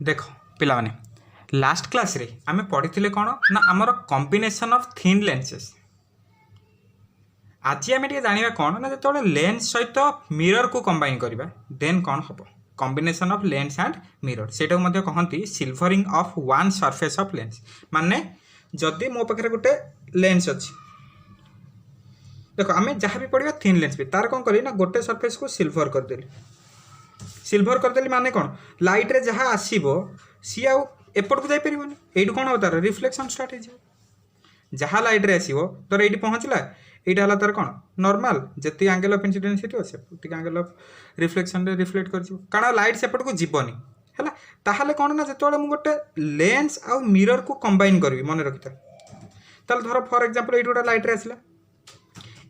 देख पिला माने लास्ट क्लास रे आमे पढ़ी कौन ना आमर कॉम्बिनेशन ऑफ थिन लेंसेस। आज आम जाना कौन ना जो लेंस सहित मिरर को कंबाइन करवा देन कौन हम combination of lens and mirror से कहती silvering of one surface of lens. माने जदि मो पाखे गोटे लेंस अच्छी देख आम जहाँ भी पढ़ा थिन लेंस भी तार कौन करी ना गोटे सरफेस को सिल्वर करदेली। सिल्वर करदेली माने कौन लाइट रे जहाँ आसो सी आउ एपट को जापर ये कौन हो तार रिफ्लेक्शन स्टार्ट हो जहाँ लाइट रे आसो तर ये पहुँचला यहाँ है तार कौन नॉर्मल जी एंगल ऑफ इंसिडेंस से एंगल ऑफ रिफ्लेक्शन रिफ्लेक्ट कर कारण लाइट सेपट को जीवनी है ताहले कौन ना जो मुझे गोटे लेंस आउ मिरर को कंबाइन करी मन रखी था धर फॉर एग्जांपल ये गोटे लाइट रे आसला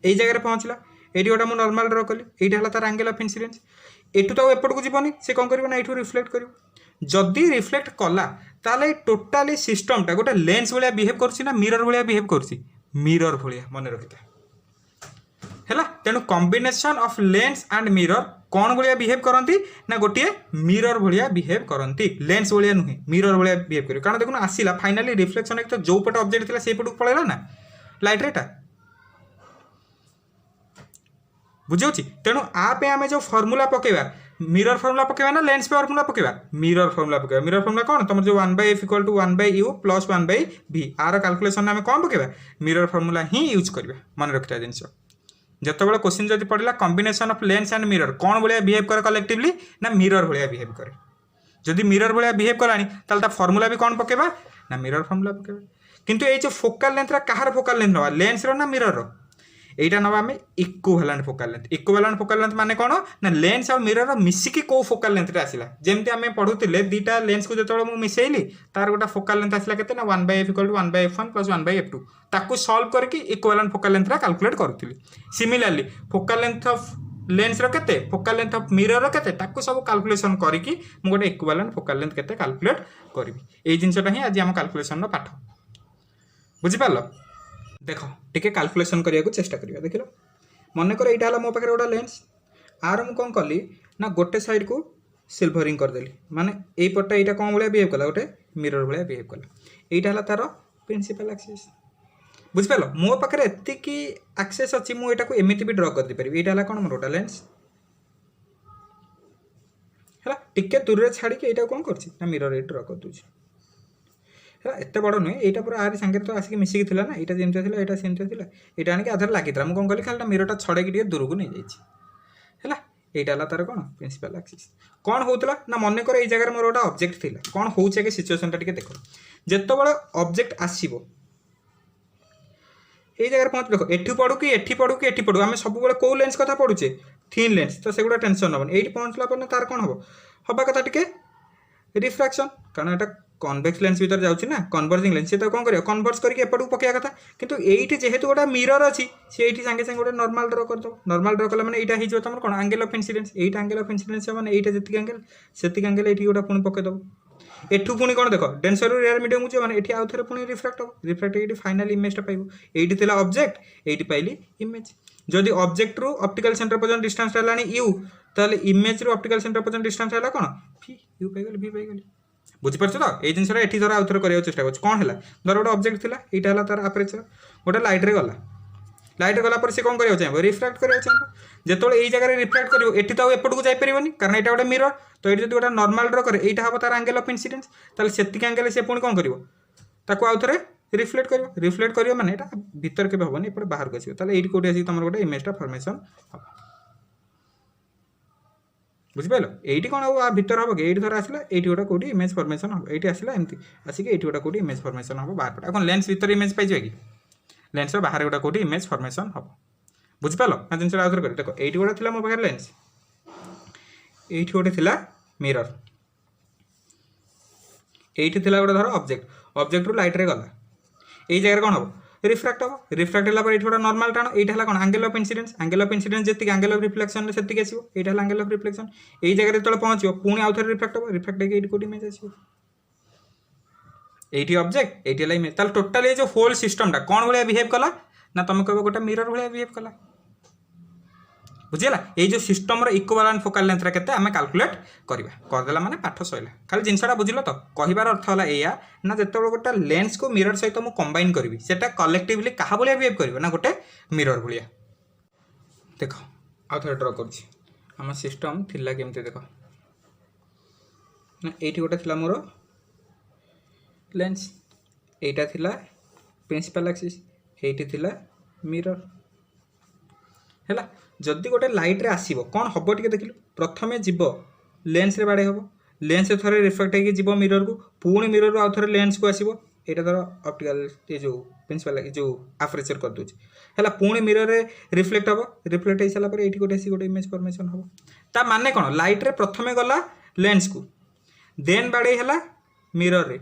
यही जगह पहुँचला ये गोटे मुझे नॉर्मल ड्र कली यहाँ है तार एंगल ऑफ इंसिडेंस एटू तो एपट को जीवनी से कौन कर ये रिफ्लेक्ट कर जदि रिफ्लेक्ट कला ताले टोटाली सिस्टमटा गोटे लेंस भाया बिहेव कर मिरर भाया बिहेव कर मिरर भाया मन रखी था है तेणु combination of lens and mirror कौन भाया बिहेव करती ना गोटे मिरर भाया बिहेव करती लेंस भाया नुहे मिरर भाया बिहेव कर कारण देखो आसला फाइनाली रिफ्लेक्शन एक तो जो पटे ऑब्जेक्ट था से पट को पलैला ना लाइट रेटा बुझे तेणु आप आम जो फर्मूला पकेबा मिरर फर्मूला पकेबा ना लेंस फर्मूला पकेबा मिरर फर्मूला पकेबा मिरर फर्मूला कौन तुम जो 1/f = 1/u + 1/v are calculation आम कौन पकेबा मिरर फर्मूला ही यूज करवा मन रखिता जिनस जिते क्वेश्चन जब पड़ा combination of lens and mirror कौन भाया बिहेव करे कलेक्टिवली ना मिरर भाया बिहेव करे जदि मिरर भाया बिहेव करानी ताल फर्मूला भी कौन पकेबा ना मिरर फर्मूला पकेबा किंतु ये जो फोकल लेंथ कहार फोकल लेंथ नवा लेंस रो ना मिरर रो एटा नवा आम इक्विवेलेंट फोकल लेंथ माने कौन ना लेंस और मिरर मिसिकी को फोकल लेंथ आसला जमती आम पढ़ुले दीटा लेंस को जो मिसेली तार गोटा फोकल लेंथ आसला के 1/f = 1/f1 + 1/f2 ताकू सॉल्व करके इक्विवेलेंट फोकल लेंथ कैलकुलेट करूली। Similarly focal length of lens रे फोकल लेंथ ऑफ मिरर रे ताकू सब कैलकुलेशन करके मु गोटे इक्विवेलेंट फोकल लेंथ केते कैलकुलेट करी ए जिनसटा ही आज आम कैलकुलेशन पाठ बुझी पारल। देख टिके कैलकुलेशन करने को चेष्टा करिया देख लो मन कर यहाँ मो पाखे गोटे लेंस आर मु कौन कली ना गोटे साइड को सिल्वरिंग करदेली माने यही पट्टा यहाँ कौन भाया बिहेव कला गोटे मिरर भाया बिहेव कला यहाँ है तार प्रिंसिपल एक्सेस बुझिपाल मो पाखे एतिकी एक्सेस अच्छी मुझे एमती भी ड्र कर पारि यहाँ है कौन मोर गोटे लेंस है टिके दूर छाड़ी यहाँ कौन कर मिरर ये ड्र कर दूसरी एत बड़ नुहे यहाँ पूरा आरी सांगे तो आसिक मिसिकी थी ना यहाँ जमी थी यहाँ सेमती थी यहाँ आनिक आधार लगी मुझे कौन कली खाली मिररटा छड़े दूर को नहीं जाइए यहाँ है तार कौन प्रिंसिपल एक्सिस कौन होता ना मन कर ये जगह मोर गोटे ऑब्जेक्ट थी कौन हो सिचुएशनटा देख जिते बड़े ऑब्जेक्ट आसो ये जगह पहुँच देख एठी पड़ू कि एठी पड़ू कि एठी पड़ू आम सब कौ लेंस कथा पढ़ुचे थिन लेंस तो सेगुड़ा टेंशन हेनी ये पहुँचला पर तार कौन हम हवा कथा टिके रिफ्रैक्शन कारण यहाँ कन्वेक्स लेंस भीतर जाऊँगी ना कन्वर्जिंग लेंस से तो कौन कर कन्वर्स करके एपट को पकड़ा कथा किंतु ये जेहेतु गोटे मिरर अच्छी से ये सांगे सांगे गोटे नॉर्मल ड्र कर दो नॉर्मल ड्र कला मैंने यहाँ तुम कौन एंगल ऑफ इंसिडेंस ये एंगल ऑफ इंसिडेंस मैंने यहाँ जी एंगल से एंगल ये गोटे पुणी पकईदेव एठू पुणी कौन देख डेंसर रेयर मीडियम मुझे मैंने ये आउ थे पुणी रिफ्रैक्ट हम रिफ्रैक्ट ये फाइनाल इमेजटा पाइब ये थी ऑब्जेक्ट ये पाइली इमेज जदि ऑब्जेक्ट रु ऑप्टिकल सेंटर पर्यंत डिस्टेंस है यू ताले इमेज रु ऑप्टिकल सेंटर पर्यंत डिस्टेंस है कौन भी यू पाइगल भी पाइगली बुझीपार तो ये जिनसा ये धर आउ थे कराया चेष्टा कर कौन है धर गोटे ऑब्जेक्ट थी यहाँ है तार आपर्चर गोटे लाइट रे गला से कौन कराया चाहिए रिफ्रैक्ट कराया चाहिए जो ये जगह रिफ्रैक्ट कर ये तो एपट को जापर कारण यहाँ गोटे मिरर तो ये गोटे नॉर्मल ड्र करे यहाँ हम तार एंगल ऑफ इंसिडेंस ताले से एंगल से पुणी कौन कर आउ थे रिफ्लेक्ट कर माने भीतर के हेनी एपटे बाहर को आसो ये कौटी आसिक तुम गोटे इमेजटा फॉर्मेशन हम बुझिपाल ये कौन हम भीतर हम कि ये धर आसला ये गोटे कौटी इमेज फॉर्मेशन हम ये आसला एमती आसिक ये गोटे कौटी इमेज फॉर्मेशन हम बाहर पटे कौन लेंस भीतर इमेज पाई कि लेंस बाहर गोटे कौटी इमेज फॉर्मेशन हम बुझिपाल ना जिन आउथर कर देख ये गोटे थी मो पाखे लेंस ये गोटे थी मिरर ये गोटे धर ऑब्जेक्ट रु लाइट रे गला ये जगह कौन हम रिफ्रैक्ट हम रिफ्रैक्ट है गोटे नॉर्मल टाण यहाँ है कौन एंगल ऑफ इंसिडेंस जी एंगल ऑफ रिफ्लेक्शन से आसो यहाँ एंगल ऑफ रिफ्लेक्शन ये जगह जो पहुँच पुणी आउ थे रिफ्रैक्ट हम रिफ्रैक्ट होगी कौटी इमेज आसो ये ऑब्जेक्ट ये इमेज ताल टोटाल ये जो होल सिस्टमटा कौन भाया बिहेव कला ना तुम कह गोटे मिरर भाया बिहेव कला बुझीगला ये जो सिस्टम इक्विवेलेंट फोकल लेंथ केते आमे कैलकुलेट करबा करदेला माने पाठ सइला खाली जिनसटा बुझिलो तो कहिबार अर्थ होला एया ना जेते गोटे लेंस को मिरर सहित मु कंबाइन करबी सेटा कलेक्टिवली कहा बोलिया बिहेव करबो ना गोटे मिरर बोलिया देखो आ थोड़ा ड्रा करछि हम सिस्टम थिला केमते देखो ना एठी गोटे थिला मोर लेंस एटा थिला प्रिंसिपल एक्सिस एठी थिला मिरर हैला जदि गोटे लाइट रे आसीबो कोन हबो टिके देखिलु प्रथमे जीवो लेंस रे बाडे हबो लेंस रे थरे रिफ्लेक्ट हेकी जीवो मिरर को पुणी मिरर रो आ थरे लेंस को आसीबो एटा धर ऑप्टिकल ये जो प्रिंसिपल जो अपर्चर कर दोछ हैला पुणी मिरर रे रिफ्लेक्ट हबो रिफ्लेक्ट हे साला पर एठी गोटे गोटे इमेज फॉर्मेशन हबो ता माने कोन लाइट रे प्रथमे गला लेंस को देन बाडे हैला मिरर रे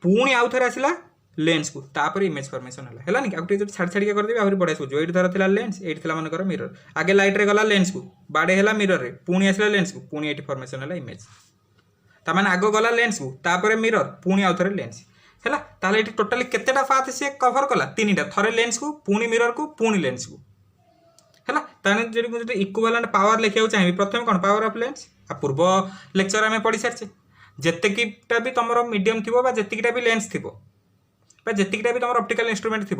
पुणी आउ थरे आसिला लेंस को तापर इमेज फॉर्मेशन है नहीं आउटे जो छाड़ छाड़ी कर देबे आहुरी बढ़िया सोचो एठी धर थिला लेंस एठी थिला मन कर मिरर आगे लाइट रे गला लेंस को बाडे हैला मिरर रे पुणी आसिला लेंस को पुणी एठी फॉर्मेशन हैला इमेज ता माने आगो गला लेंस को तापर मिरर पुणी आउ थरे लेंस हैला ताले एठी टोटली केतेटा पाथ से कवर कला तीनटा थरे लेंस को पुणी मिरर को पुणी लेंस को हैला ताने जदि मु इक्विवेलेंट पावर लिखियो चाहिबी प्रथम कोन पावर ऑफ लेंस आ पूर्व लेक्चर में पढ़ी सारछे जेतेकीटा भी तमरो मीडियम थिबो बा जेतेकीटा भी लेंस थिबो बा जेतिकटा भी तुम ऑप्टिकल इंस्ट्रूमेंट थी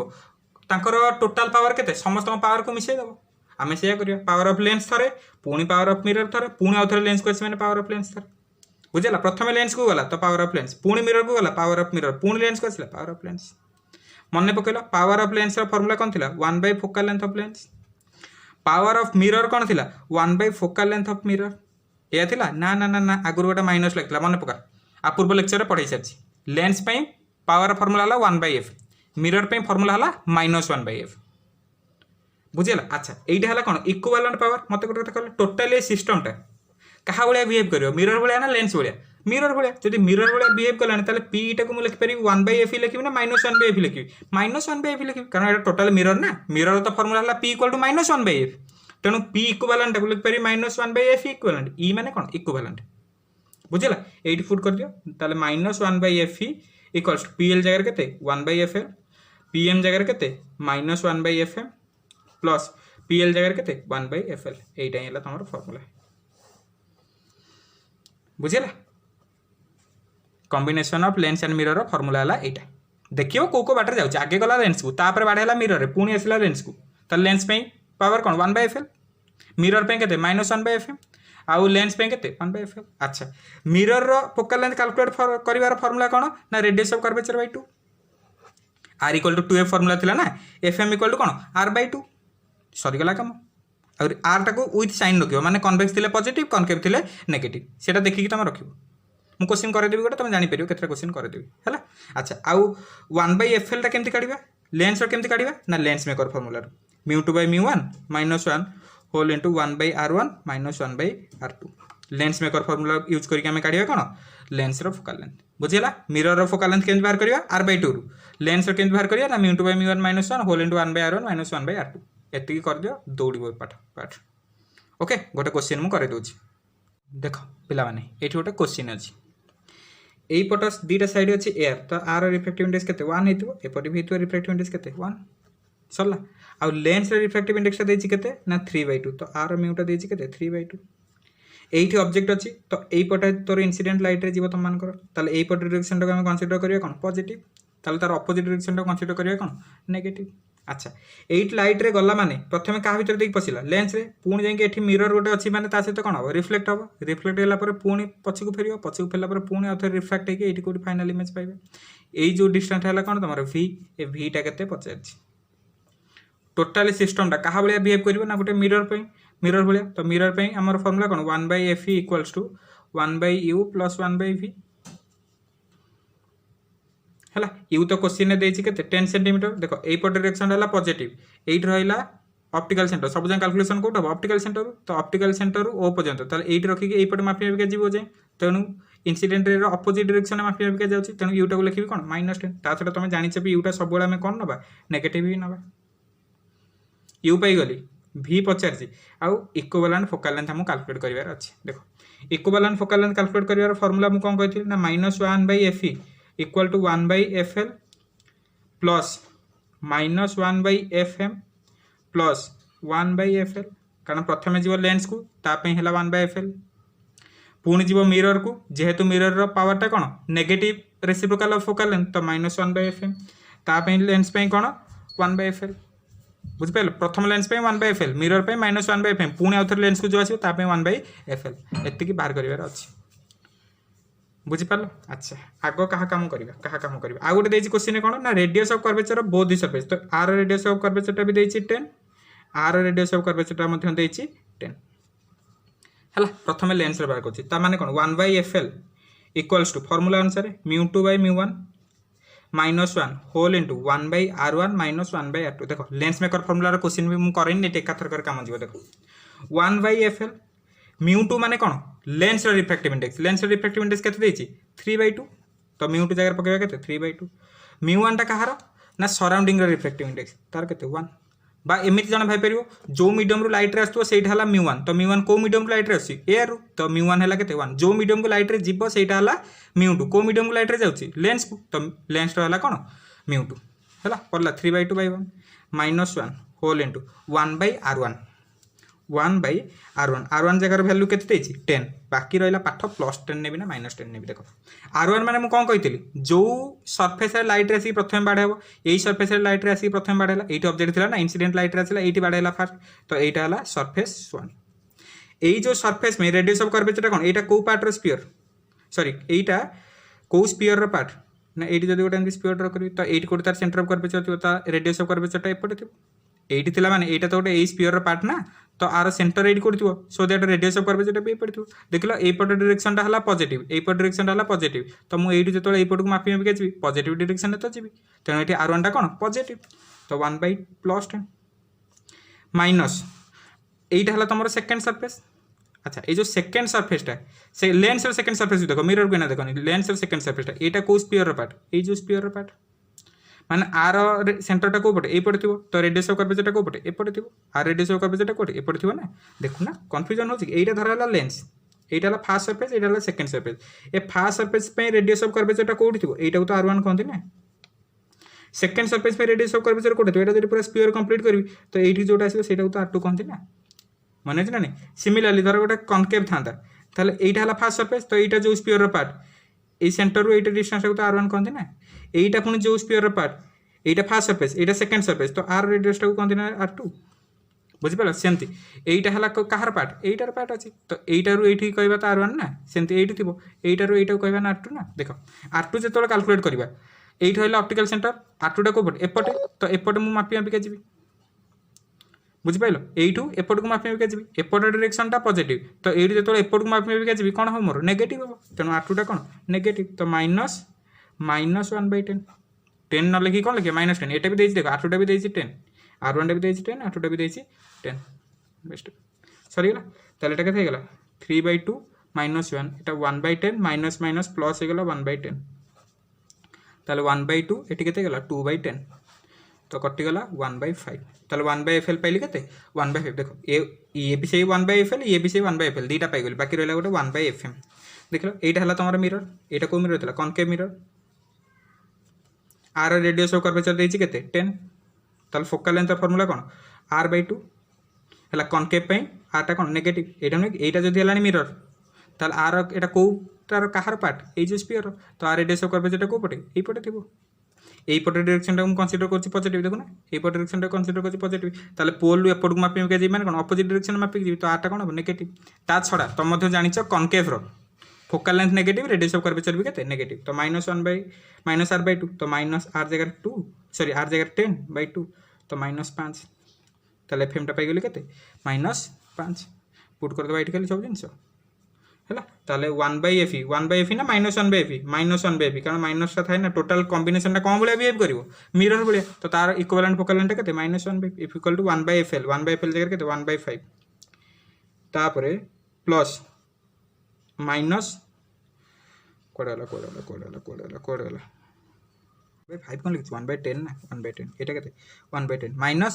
टोटाल पावर केते समस्त पावर को मिसई दबो आमे सेया करिया पावर ऑफ लेंस थरे पुणी पावर ऑफ मिरर थरे पुणी आउ थरे लेंस को माने पावर ऑफ लेंस थरे बुझला प्रथमे लेंस को गला तो पावर ऑफ लेंस पुणी मिरर को गला पावर ऑफ मिरर पुणी लेंस को आसला पावर ऑफ लेंस मन पकेला पावर ऑफ लेंस रो फार्मूला कोन थिला 1 focal length of lens power of mirror कोन थिला 1 फोकल लेंथ ऑफ मिरर या थिला ना ना ना ना आगुर गोटा माइनस लगला मन पका आ पूर्व लेक्चर रे पढ़ाई सारछि लेंस पई पावर फॉर्मूला हला 1/f मिरर पे फॉर्मूला हला -1/f बुझेला अच्छा एइटा हला कोन इक्विवेलेंट पावर मते गोटे कहले टोटली सिस्टमटा कहा बळिया बिहेव करियो मिरर बळिया ना लेंस बळिया मिरर बळिया जदि मिरर बळिया बिहेव करलानी ताले p टा को मु लिखि परिबी 1/f लिखिबी ना -1/f लिखिबी -1/f लिखिबी कारण एटा टोटल मिरर ना मिरर तो फॉर्मूला हला p = -1/f तेनु p इक्विवेलेंट को लिखि परिबी -1/f इक्विवेलेंट e माने कोन इक्विवेलेंट बुझेला एइट फुट कर दियो ताले -1/f इक्वल्स टू पीएल जगह केते 1/fl पीएम जगह केते -1/fm प्लस पीएल जगह केते 1/fl एटा हैला तमर फार्मूला बुझिला combination of lens and mirror formula हला एटा देखियो को बाटर जाउ आगे गला लेंस को तापर बाडे हला मिरर रे पुणी आसला लेंस को त लेंस पे पावर कोन 1/fl मिरर पे केते -1/fm आउ लेंस पे केते 1/fl अच्छा मिरर रो फोकल लेंथ कैलकुलेट करिवार फार्मूला कोन ना radius of curvature by 2 r = 2f formula थिला ना fm = कोन r/2 सरी गला काम और r टा को विथ साइन रखियो माने कन्वेक्स थिले पॉजिटिव कनकेव थिले नेगेटिव सेटा देखि कि तुम रखियो मु क्वेश्चन करे देबी गोटे तुम जानि परियो केतरा क्वेश्चन करे देबी हैला अच्छा आउ 1/fl टा केमति काढिबा लेंस रो केमति काढिबा ना lens maker formula μ2/μ1 -1 whole into 1/r1 -1/r2 lens maker formula use करके हमें काढिबा कोन लेंस रो फोकल लेंथ बुझिला मिरर रो फोकल लेंथ केमति बाहर करिया r/2 रु लेंस रो केमति बाहर करिया ना μ2/μ1 -1 होल इंटू 1/r1 -1/r2 एति कर दियो दौड़िबो पाठ ओके गोटे क्वेश्चन मु करे दोछि देखो पिला माने एठी गोटे क्वेश्चन अछि एई पट दीटा साइड अछि एयर तो आर रिफ्लेक्टिव इंडेक्स केते 1 हेतु एपटे भी हेतु रिफ्लेक्टिव इंडेक्स केते 1 सरला आ लेंस रे रिफ्लेक्टिव इंडेक्स देछि केते ना 3/2 तो आर म्यू टा देछि केते 3/2 एठी ऑब्जेक्ट अछि तो एई पटे तोर इंसिडेंट लाइट रे जीव त मान कर ताले एई पट डायरेक्शन टा हम कंसीडर करिया कोन पॉजिटिव ताले तार अपोजिट डायरेक्शन टा कंसीडर करिया कोन नेगेटिव अच्छा एट लाइट रे गला माने प्रथमे का भीतर देख पसिला लेंस रे पुणी जाई के एठी मिरर गोटे अछि माने ता सहित कोन हो रिफ्लेक्ट हैला पर पुणी पछी को फेरियो पछी को फेरला पर पुणी आथर रिफ्लेक्ट हे के एठी कोठी फाइनल इमेज पाइबे एई जो डिस्टेंस हैला कोन तमर v ए v टा केते पचाछि टोटली सिस्टम टा कहा बलिया बिहेव करिवो ना गोटे मिरर बलिया तो मिरर पे हमर फार्मूला कोन 1/fe = 1/u + 1/v हैला u तो क्वेश्चन ने देछि केते 10 cm देखो एई पट डायरेक्शन हैला पॉजिटिव एइट रहिला ऑप्टिकल सेंटर सब जन कैलकुलेशन कोट हो ऑप्टिकल सेंटर तो ऑप्टिकल सेंटर ओ पर्यंत ताले एइट रखि के एई पट मापिया के जीवो जाय तेनु इंसिडेंट रे अपोजिट डायरेक्शन में मापिया के जाउछि तेनु u टा को लिखिबी कोन -10 ता छटा तमे जानि छबी u टा सब बेला में कोन नबा नेगेटिव ही नबा u पाई गली v पचारछि आउ इक्विवेलेंट फोकल लेंथ हम कैलकुलेट करिवार अछि देखो इक्विवेलेंट फोकल लेंथ कैलकुलेट करिवार फार्मूला मु कोन कहिथिल ना -1/fe = 1/fl plus -1/fm plus 1/fl कारण प्रथम जीव लेंस को तापे है 1/fl पुणी जीव मिरर को जेहेतु मिरर पावरटा कौन negative reciprocal of focal length तो -1/fm तापे लेंस पे कौन 1/fl बुझिपाल प्रथम लेंस पे 1/fl मिरर पे -1/fm पुणी आउ थे लेंस को जो आसो तापे 1/fl एतिकी बाहर करार अच्छी बुझिपाल। अच्छा आग क्या काम करवा आउ गोटे देखिए क्वेश्चन कौन ना radius of curvature of both the surface तो आर रेडियस ऑफ कर्वेचरटा भी देछि 10 आर रेडियस ऑफ कर्वेचरटा मध्ये देछि 10 हला प्रथम लेंस रे बार करछि ता माने कोन 1/fl इक्वल्स टू फार्मूला अनुसार μ2/μ1 -1 होल इंटू 1/r1 -1/r2 देखो लेंस मेकर फार्मूला क्वेश्चन भी मु करेनि एकाथर कर काम जीव देखो 1/fl μ2 माने कोन लेंस रिफ्रैक्टिव इंडेक्स केते देछि 3/2 तो μ2 जगह पकेबा केते 3/2 μ1 टा कहार ना सराउंडिंग रिफ्रैक्टिव इंडेक्स तार केते 1 बा एमिति जन भाई पारिबो जो मीडियम रु लाइट रे आस्तो सेटा हला μ1 तो μ1 को मीडियम रु लाइट रे आसी एयर रु तो μ1 हला केते 1 जो मीडियम को लाइट रे जीवो सेटा हला μ2 को मीडियम को लाइट रे जाउची लेंस को तो लेंस रो हला कोन μ2 हला पड़ला 3/2/1 -1 होल इनटू 1/r1 r1 जगह वैल्यू केते देछि 10 बाकी रहिला पाठ +10 नेबी ना -10 नेबी देखो r1 माने मु कोन कहितली जो सरफेस रे लाइट रे आसी प्रथम बाडे हबो एई सरफेस रे लाइट रे आसी प्रथम बाडेला एठी ऑब्जेक्ट थिला ना इंसिडेंट लाइट रे आसीला एठी बाडेला फर्स्ट तो एटा हला सरफेस 1 एई जो सरफेस में रेडियस ऑफ कर्वेचर कोन एटा को पार्ट रो स्फीयर सॉरी एटा को स्फीयर रो पार्ट ना एठी जदी गोटे स्फीयर ड्रा करबी तो एठी कोड तार सेंटर ऑफ कर्वेचर थियो ता रेडियस ऑफ कर्वेचर टा एपटे थियो एठी थिला माने एटा तो गोटे एई स्फीयर रो पार्ट ना तो आर सेंटर एडी कोड थियो so that radius of curvature भी एपटे थियो देखलो ए पट डायरेक्शन टा हला पॉजिटिव ए पट डायरेक्शन टा हला पॉजिटिव तो मु एठी जतोले ए पट को मापी मापी केछि पॉजिटिव डायरेक्शन ने तो जिबी तेनो एठी r1 टा कोन पॉजिटिव तो 1/+10 माइनस एटा हला तमरो सेकंड सरफेस। अच्छा ये जो सेकंड सरफेस टा से लेंस रो सेकंड सरफेस देखो मिरर को ना देखो लेंस रो सेकंड सरफेस टा एटा को स्फीयर रो पार्ट ए जो स्फीयर रो पार्ट माने आर सेंटर टा को पटे ए पटे थिबो तो रेडियस ऑफ कर्वेचर टा को पटे ए पटे थिबो आर रेडियस ऑफ कर्वेचर टा कोटे ए पटे थिबो ना देखु ना कंफ्यूजन होछि एटा धरा हला लेंस एटा हला फर्स्ट सरफेस एटा हला second surface A first surface पे रेडियस ऑफ कर्वेचर टा कोठी थिबो एटा को तो r1 कहंती ना सेकंड सरफेस पे रेडियस ऑफ कर्वेचर कोटे तो एटा जदी पूरा स्फीयर कंप्लीट करबी तो एठी जोटा आसीबो सेटा को तो r2 कहंती ना माने अछि ना नहीं सिमिलरली धर गोटे कनकेव थांता ताले एटा हला फर्स्ट सरफेस तो एटा जो स्फीयर रो पार्ट ए सेंटर रो एटा डिस्टेंस को तो r1 कहंती ना एटा पुनी जो स्फीयर रो पार्ट एटा फर्स्ट सरफेस एटा सेकंड सरफेस तो r रेडियस को कहंती ना r2 बुझि पालो सेमती एटा हला कहार पार्ट एटार पार्ट अछि तो एटा रो एठी कहबा तो r1 ना सेमती एठी थिबो एटा रो एटा कहबा ना r2 ना देखो r2 जेतोले कैलकुलेट करबा एठी हला ऑप्टिकल सेंटर r2 टा को पटे एपटे तो एपटे मु मापी मापी के जिबी बुझि पाइलो एठू एपट को मापी मापी जिबी एपट डायरेक्शन टा पॉजिटिव तो एठी जेतोले एपट को मापी मापी के जिबी कोन हो मोर नेगेटिव हो तेनो r2 टा कोन नेगेटिव तो -1/10 10 न लिखि कोन लिखे -10 एटा भी देछि देखो r2 टा भी देछि 10 r1 टा भी देछि 10 r2 टा भी देछि 10 बेस्ट सरी गेला ताले एटा केते हे गेला 3/2 -1 एटा 1/10 माइनस माइनस प्लस हे गेला 1/10 ताले 1/2 एटी केते गेला 2/10 तो कटि गला 1/5 ताले 1/fl पाइली केते 1/5 देखो ये भी सही 1/fl ये भी सही 1/fl दीटा पाइ गेल बाकी रहला गोटे 1/fm देखलो एटा हला तमरा मिरर एटा को मिरर थला concave mirror R radius of curvature देछि केते 10 ताले फोकल लेंथ फार्मूला कोन r/2 हला कनकेव पे आर टा कोन नेगेटिव एटा नै एटा जदी हलानी मिरर ताले आर एटा को तार कहार पार्ट ए जो स्फीयर तो आर रेडियस ऑफ कर्वेचर को पटे ए पटे थिबो এই পট ডাইরেকশন টা আমি কনসিডার করছি পজিটিভ দেখো না এই পট ডাইরেকশন টা কনসিডার করছি পজিটিভ তাহলে পোল রু এপট মাপি মাপি যাই মানে কোন অপোজিট ডাইরেকশন মাপি যাই তো আরটা কোন হবে নেগেটিভ তা ছড়া তো মধ্যে জানিছ কনকেভ র focal length negative radius of curvature भी केते नेगेटिव तो -r/2 तो -r जगह 2 सॉरी r जगह 10/2 तो -5 ताले fm टा पाइ गेले केते -5 पुट कर दबा एठी खाली सब जिंस हैला ताले 1/fe ना -1/fe कारण माइनस टा थाय ना टोटल कॉम्बिनेशन टा कोन बले बिहेव करिवो मिरर बले तो तार इक्विवेलेंट फोकल लेंथ केते -1/f इक्वल टू 1/fl जगह केते 1/5 तापरे प्लस माइनस कोडाला 5 कोन लिख 1/10 ना 1/10 एटा केते 1/10 माइनस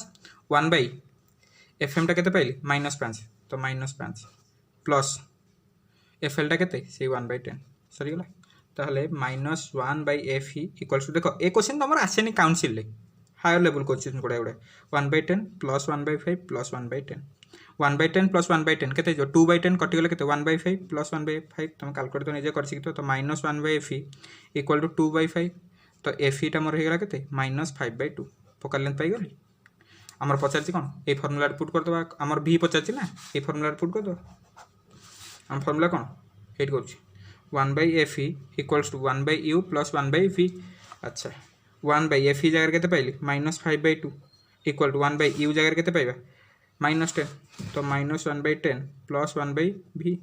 1/fm टा केते पाइली -5 तो -5 प्लस एफएल टा केते से 1/10 सरी गेला ताहले -1/fe इक्वल्स टू देखो ए क्वेश्चन हमर आसेनी काउंसिल ले हायर लेवल क्वेश्चन कोडा 1/10 प्लस 1/5 प्लस 1/10 1/10 प्लस 1/10 के 2/10 कटिगले के 1/5 प्लस 1/5 तुम कैलकुलेट तो निजे कर तो माइनस 1/FE इक्वल टू 2/5 तो FE मोर होगा के -5/2 फोकल लेंथ पाइगली आमर पचार कौन ये फर्मूला पुट करदे आमर V पचार ना ये फर्मूला पुट करदे आम फर्मूला कौन ये कर 1/FE equals to 1/U plus 1/V अच्छा 1/FE जगह के पाइली -5/2 इक्वल टू 1/U जगह के पाइबा -10 तो -1/10 प्लस 1/V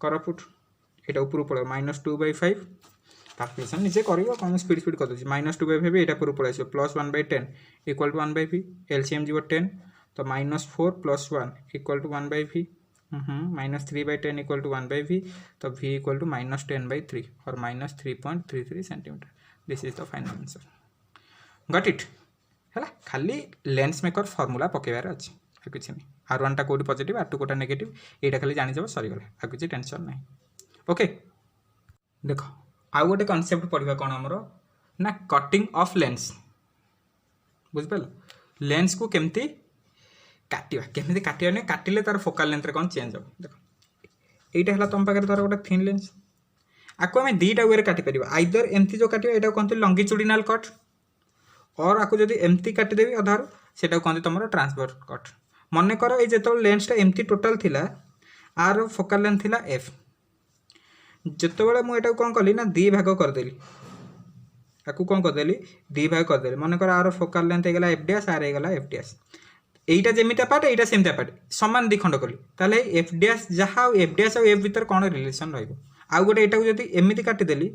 कर पुट ये ऊपर पड़े -2/5 कैलकुलेसन निजे कर कौन स्पीड स्पीड कर दूसरी -2/5 ये ऊपर पड़े आस plus 1/10 equal to 1/V LCM जीव 10 तो -4 plus 1 equal to 1/V -3/10 equal to 1/V तो V इक्वल टू -10/3 और -3.33 centimetre this is the final answer got it है खाली लेंस मेकर फर्मूला पकेबार अच्छे किसी नहीं R1 टा कौटी पॉजिटिव R2 कोटा नेगेटिव यहाँ खाली जानीज सरीगला आ किसी टेंशन ना ओके देख आउ गोटे कनसेप्ट पढ़ा कौन आमर ना कटिंग ऑफ लेंस बुझिपाल लेंस को केमती काटिया केमती काटिया नहीं काटिले तार फोकल लेंथ रे कौन चेंज हो देख यहाँ है तुम पाखे धर गोटे थिन लेंस आपको आम दुईटा वे काटी पार आइदर एमती जो काटिया यहाँ कहते लंगिट्यूडिनाल कट और आपको जब एमती काटिदेवी अधार से कहते तुम ट्रांसफर कट मन कर ये जो लेंसटा एमती टोटाल थिला आर फोकल लेंथ थिला F जितेबाला मुझे कौन कली ना दी भाग करदेली आपको कौन करदेली दी भाग करदेली मन कर आर फोकल लेंथ होगा एफ डैश आर होगा एफ डैश यहीटा जमीटा पार्ट यहीटा सेमता पार्ट सामान दी खंड कली ताले एफ डैश जहाँ एफ डैश और एफ भीतर कौन रिलेसन रहा गोटे यहाँ जब एमती काटिदेली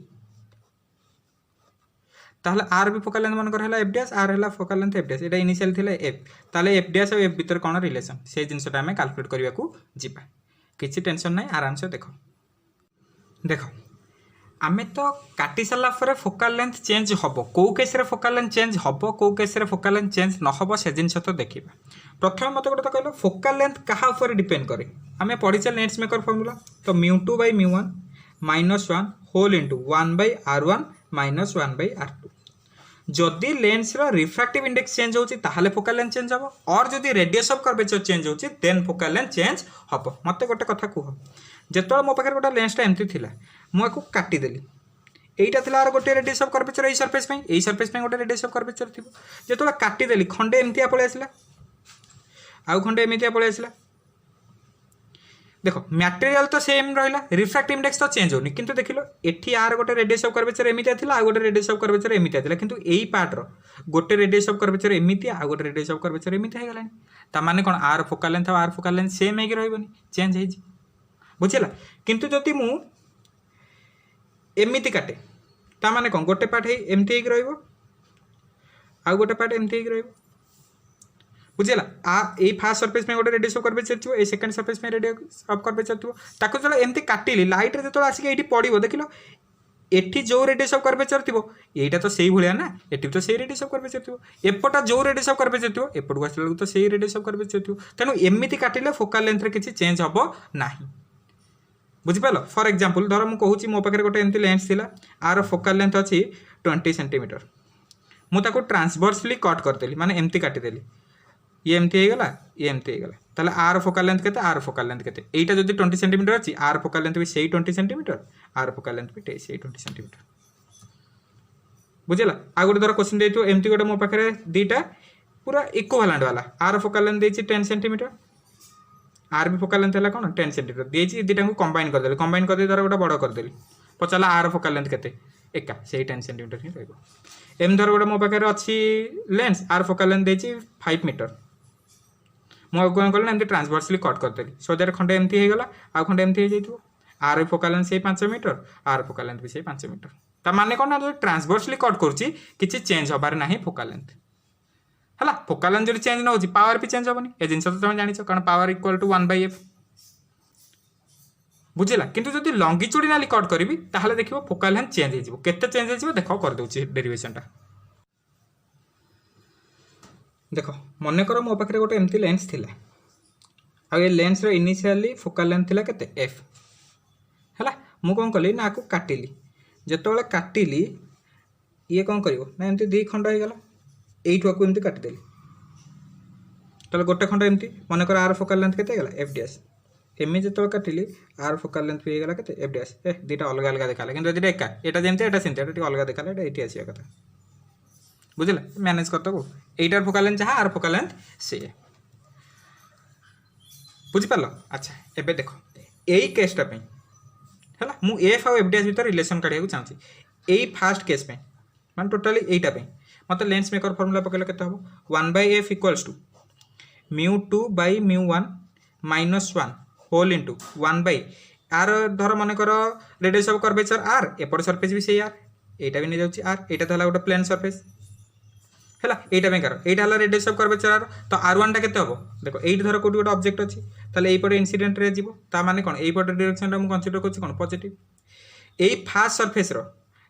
ताहले आर भी फोकल लेंथ मनकर है एफ डैश आर है फोकल लेंथ एफ डैश यहाँ इनिशियल थिला एफ ताले एफ डैश और एफ भीतर कौन रिलेसन से जिनसा आम कैलकुलेट करने को जीवा किसी टेंशन ना आराम से देख देख आमे तो काटी सारा पर फोकल लेंथ चेंज हम कौ केस फोकल लेंथ चेंज हम कौ केस फोकल लेंथ चेंज न हम से जिन तो देखा प्रथम मत गोटे कहल फोकल लेंथ क्या ऊपर डिपेंड करे आम पढ़ीचे लेंस मेकर फर्मूला तो μ2/μ1 -1 होल इंटू 1/r1 -1/r2 जदि लेंस रिफ्रैक्टिव इंडेक्स चेंज होता फोकल लेंथ चेंज हम और जदि रेडियस ऑफ कर्वेचर चेंज होती देन फोकल लेंथ चेंज हम मत गोटे कथा कह जो मो पाखे गोटे लेंसटा एमती थिला मुझे काटिदेली यहीटा थिला आर गोटे रेडियस ऑफ कर्वेचर यही सरफेस यही सरफेस गोटे रेडियस ऑफ कर्वेचर थी जो काटिदेली खंडे एमती पलि आसला आउ खंडे एमती पलि आसला देख मटेरियल तो सेम रहा रिफ्रैक्टिव इंडेक्स तो चेंज होनी किंतु देख लो एटी आर गोटे रेडियस ऑफ कर्वेचर एमती था आ गोटे रेडियस ऑफ कर्वेचर एमती था किंतु यही पार्टर गोटे रेडियस ऑफ कर्वेचर एमती आ गोटे रेडियस ऑफ कर्वेचर एमती हो गलानी ताने कौन आर फोकल लेंथ आर फोकल लेंथ सेम होगी रही चेंज हो बुझेगा किंतु जदि मु एमती काटे ताने कौन गोटे पार्ट एमती हो गोटे पार्ट एमती हो बुझेगा यही फास्ट सरफेस में गोटे रेडियस ऑफ कर्वेचर थी सेकंड सरफेस में रेडियस ऑफ कर्वेचर थी ताको जो एमती काटिली लाइट रे जो आसिक ये पड़ो देख लो एटी जो रेडियस ऑफ कर्वेचर थी यहीटा तो सही भाया ना एटी तो सही रेडियस ऑफ कर्वेचर थी एपटा जो रेडियस ऑफ कर्वेचर थी एपटू आसला तो सही रेडियस ऑफ कर्वेचर थी तेणु एमती काटिले फोकल लेंथ रे किसी चेंज हम ना बुझिपाल फॉर एग्जांपल धर मुझे कहूँ मो पाखे गोटे एमती लेंस थिला आर फोकल लेंथ अच्छी 20 सेंटीमीटर मुझे ट्रांसवर्सली कट करदेली माने एमती काटिदेली ये एमती हो गला ये एमती हो गला ताले आर फोकल लेंथ के आर फोकल लेंथ के यहीटा जब 20 सेंटीमीटर अच्छी आर फोकल लेंथ भी सही 20 सेंटीमीटर आर फोकल लेंथ भी सही 20 सेंटीमीटर बुझेगा आ गोटे धर क्वेश्चन देखो एमती गोटे मो पाखे दुईटा पूरा इक्विवेलेंट वाला आर फोकल लेंथ देती 10 सेंटीमीटर आर भी फोकल लेंथ है कौन 10 सेंटीमीटर देती दुईटा कंबाइन करदेली कंबाइन कर धर गोटे बड़ करदेली पचारा आर फोकल लेंथ के एका से 10 सेंटीमीटर ही रही एम धर गोटे मो पाखे अच्छी लेंस आर फोकल लेंथ देती 5 मीटर मुझे कौन कल एमती ट्रांसवर्सली कट करदेली सो देर खंडे एमती हो गला आ खंडे एमती हो जाइए आर फोकल लेंथ से 5 मीटर आर फोकल लेंथ भी से 5 मीटर ता माने कौन ना जो ट्रांसवर्सली कट करुच्ची किसी चेंज हबार ना फोकल लेंथ है फोकल लेंथ जो चेंज न हो पावर भी चेंज हेनी ये जिन तो तुम जान कारण पावर इक्वल टू 1/f बुझेगा किंतु जब लंगिट्यूडिनाली कट करी ताहले देखिए फोकल लेंथ चेंज हो केते चेंज हो देख करदे डेरिवेशनटा देख मन कर मो पाखे गोटे एमती लेंस थिला आ ये लेंस रो इनिशियली फोकल लेंथ थिला केते f है मु कौन कली ना आपको काटिली जिते काटिली ये कौन कर ना एमती 2 खंड हो गला यू आपको एमती काटिदेली ताले गोटे खंड एमती मनकर आर फोकाल लेंथ केते गला एफ डैश एमि जो काटिली आर फोकाल लेंथ भी गला केते एफ डैश ए दुटा अलग अलग देखाला किंतु एटा एका एटा जेमती एटा सेमती एटा अलग देखाला एटा एठी आसीया कथा बुझला मैनेज करतो को एटार फोकाल लेंथ जहा आर फोकाल लेंथ से बुझी पालो। अच्छा एबे देखो एई केसटा पे हैला मु एफ और एफ डैश भीतर रिलेशन काढिया को चाहूची एई फर्स्ट केस पे मान टोटली एटा पे मते लेंस मेकर फार्मूला पकेले केते हबो 1/f = μ2/μ1 -1 होल इनटू 1 आर धर मन कर रेडियस ऑफ कर्वेचर आर एपट सरफेस भी से आर एटा भी नहीं जाउची आर एटा तो हला गोटे प्लेन सरफेस हैला एटा पे कर एटा हला रेडियस ऑफ कर्वेचर आर तो r1 टा केते हबो देखो एट धर कोटी गोटे ऑब्जेक्ट अछि ताले एई पटे इंसिडेंट रे जीवो ता माने कोन एई पटे डायरेक्शन रा मु कंसीडर करछि कोन पॉजिटिव एई फास्ट सरफेस रो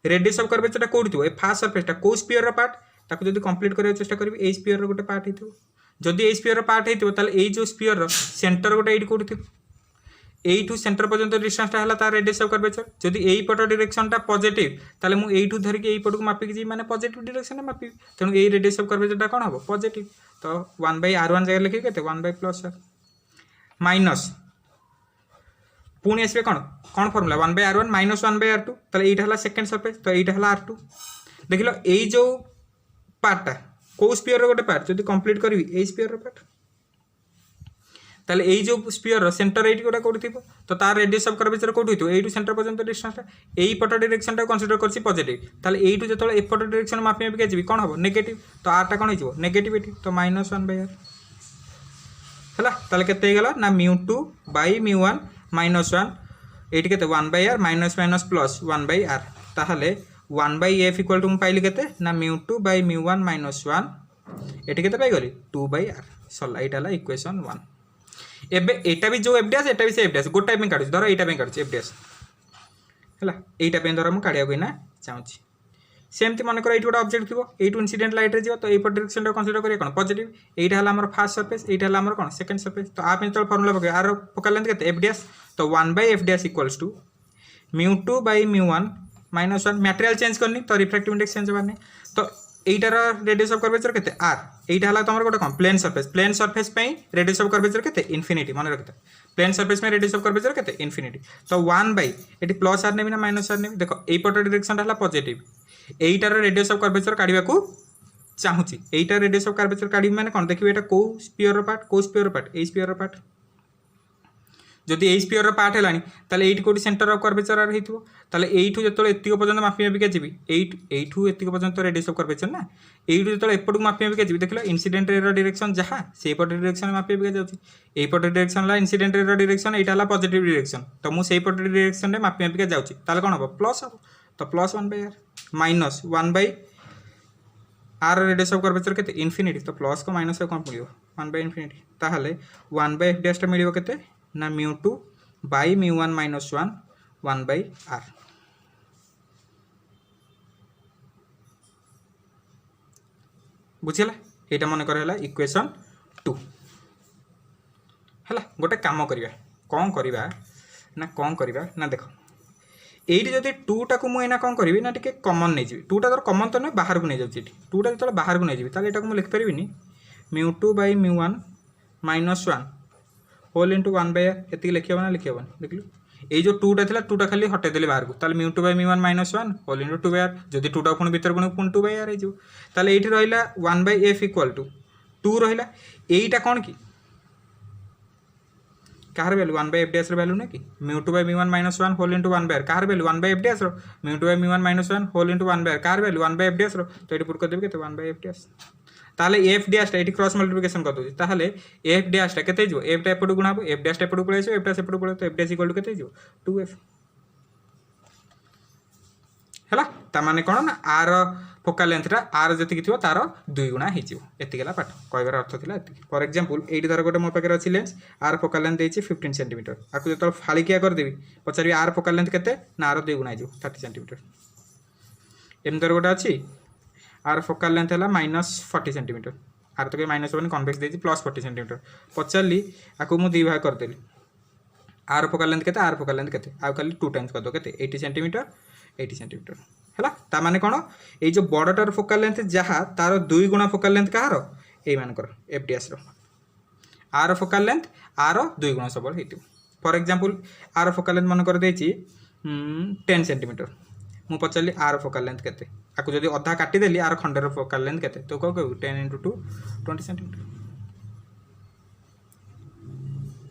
रेडियस ऑफ कर्वेचर टा कोठी थियो ए फास्ट सरफेस टा को स्फीयर रो पार्ट ताको जदी कंप्लीट करे चेष्टा करबी एई स्फीयर रो गोटे पार्ट हिथियो जदि एई स्फीयर रो पार्ट हिथियो ताले एई जो स्फीयर रो सेंटर गोटे एट कोठी थियो एइठू सेंटर पर्यंत डिस्टेंस टा हला तार रेडियस ऑफ कर्वेचर जदि एई पट डायरेक्शन टा पॉजिटिव ताले मु एइठू धरि के एई पट को मापि कि माने पॉजिटिव डायरेक्शन मापि तेनु एई रेडियस ऑफ कर्वेचर टा कोन हबो पॉजिटिव तो 1/r1 जगह लिखि केते 1/+r माइनस पुणी आसबे कोन कोन फार्मूला 1/r1 - 1/r2 ताले एइठा हला सेकंड सरफेस तो एइठा हला r2 देखिलो एई जो पार्ट टा को स्फीयर रो गोटे पार्ट जदि कंप्लीट करबी एई स्फीयर रो पार्ट ताले एई जो स्फीयर रो सेंटर एइट गोटा कोठी थिबो तो तार रेडियस ऑफ कर्वेचर कोठी होइतो एइटू सेंटर पर्यंत डिस्टेंस टा एई पट डायरेक्शन टा कंसीडर करछि पॉजिटिव ताले एइटू जतले ए पट डायरेक्शन मापि मापि जेबी कोन हबो नेगेटिव तो r टा कोन हिजो नेगेटिविटी तो -1/r हला ताले केते गेला ना μ2/μ1 -1 एटी केते 1/r माइनस +1/r ताहले 1/f = मु पाइली केते ना μ2/μ1 -1 एटी केते पाइ गली 2/r सला एटा हला इक्वेशन 1 एबे एटा भी जो एफ डैश एटा भी से एफ डैश गोटा पे काढु धर एटा पे काढु एफ डैश हला एटा पे धर मु काढिया कोइना चाहूची सेमती मन कर एट गोटा ऑब्जेक्ट थिबो एटू इंसिडेंट लाइट रे जिवो तो ए पर डायरेक्शन टा कंसीडर करिया कोन पॉजिटिव एटा हला हमर फर्स्ट सरफेस एटा हला हमर कोन सेकंड सरफेस तो आप इंस्टॉल फार्मूला पके आर फोकल लेंथ केते एफ डैश तो 1/f डैश = μ2/μ1 -1 मटेरियल चेंज करनी तो रिफ्रैक्टिव इंडेक्स चेंज होबार नहीं तो एटार रेडियस ऑफ कर्वेचर केते r एटा हला तमर गोटे कोन प्लेन सरफेस पे रेडियस ऑफ कर्वेचर केते इन्फिनिटी मन रखते प्लेन सरफेस में रेडियस ऑफ कर्वेचर केते इन्फिनिटी तो 1 एटी +r नेबी ना -r नेबी देखो एई पट डायरेक्शन हला पॉजिटिव एटार रेडियस ऑफ कर्वेचर काढिबा को चाहूची एटार रेडियस ऑफ कर्वेचर काढी माने कोन देखिबे एटा को स्फीयर रो पार्ट एई स्फीयर रो पार्ट जदि एई स्फीयर रो पार्ट हेलानी ताले एट कोटी सेंटर ऑफ कर्वेचर आर हेतिबो ताले एइठू जतले एतिक पर्यंत मापि मापि के जिबी एइठू एतिक पर्यंत रेडियस ऑफ कर्वेचर ना एइठू जतले एपटू मापि मापि के जिबी देखलो इंसिडेंट रे रो डायरेक्शन जहा से पट डायरेक्शन मापि मापि के जाउची एई पट डायरेक्शन ला इंसिडेंट रे रो डायरेक्शन एटा ला पॉजिटिव डायरेक्शन तो मु सेई पट डायरेक्शन रे मापि मापि के जाउची ताले कोन हबो प्लस हबो तो +1/r minus 1/r radius of curvature केते इन्फिनिटी तो प्लस को माइनस को कोन पडियो 1/∞ ताहले 1/f डैश टा मिलिबो केते ना μ2/μ1 -1 1/r बुझिला एटा मन कर हला इक्वेशन 2 हला गोटे काम करिवा कोन करबा ना देखो एइटी जदि 2 टा को मु एना कोन करबी ना टिके कॉमन नै जिवि 2 टा तर कॉमन तो नै बाहर को नै जाउची 2 टा जतले बाहर को नै जिवि ताले एटा को मु लिख परबिनी μ2/μ1 -1 होल इनटू 1/r एति लिखियो ना लिखियो देखलु ए जो 2 टा थिला 2 टा खाली हटे देले बाहर को ताले μ2/μ1 -1 होल इनटू 2/r जदि 2 टा पुणी भीतर पुणी 2/r हे जो ताले एठी रहिला 1/f = 2 रहिला एइटा कोन की कार वैल्यू 1/f डैश रो वैल्यू ना की μ2/μ1 -1 होल इनटू 1/r कार वैल्यू 1/f डैश रो μ2/μ1 -1 होल इनटू 1/r कार वैल्यू 1/f डैश रो तो एठी पुट कर देबे केते 1/f डैश ताले f डैश टा एठी क्रॉस मल्टीप्लिकेशन कर दोजी ताले f डैश टा केते जो f टा एपटू गुणाबो f डैश टा एपटू पळेसो f टा सेपटू पळे तो f डैश = केते जो 2f हला ता माने कोन ना r फोकल लेंथ टा r जति थिबो तार 2 गुणा हे जिवो एति गेला पाठ कहबार अर्थ थिला एति फॉर एग्जांपल एठी धर गोटे मो पाकर अछि लेंस r फोकल लेंथ देछि 15 सेमी आकु जतल फालिकिया कर देबी पचारि r फोकल लेंथ केते ना r 2 गुणा हे जिवो 30 सेमी एम धर गोटे अछि आर फोकल लेंथ है -40 सेमी आर तो माइनस वन कन्वेक्स देती +40 सेमी पचारि आपको मुझे 2 भाग करदेली आर फोकल लेंथ केते आर फोकल लेंथ केते आ खाली 2 टाइम्स कर दो केते 80 सेमी 80 सेमी हैला ता माने कोन ए जो बड़टार फोकल लेंथ जहा तार 2 गुणा फोकल लेंथ कहार ए मानकर एफ डैश रो आर फोकाल लेंथ आर 2 गुण सबल हो। For example R focal length मन कर देछि 10 सेंटीमीटर मु पचारि आर फोकाल लेंथ केते आकु जदि अधा काटी देली आर खंडर फोकाल लेंथ केते तो को 10 × 2 20 सेंटीमीटर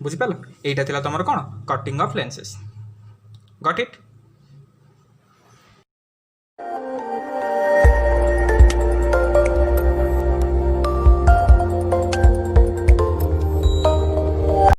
बुझी पालो। एटा थिला तमर कोन cutting of lenses. Got it.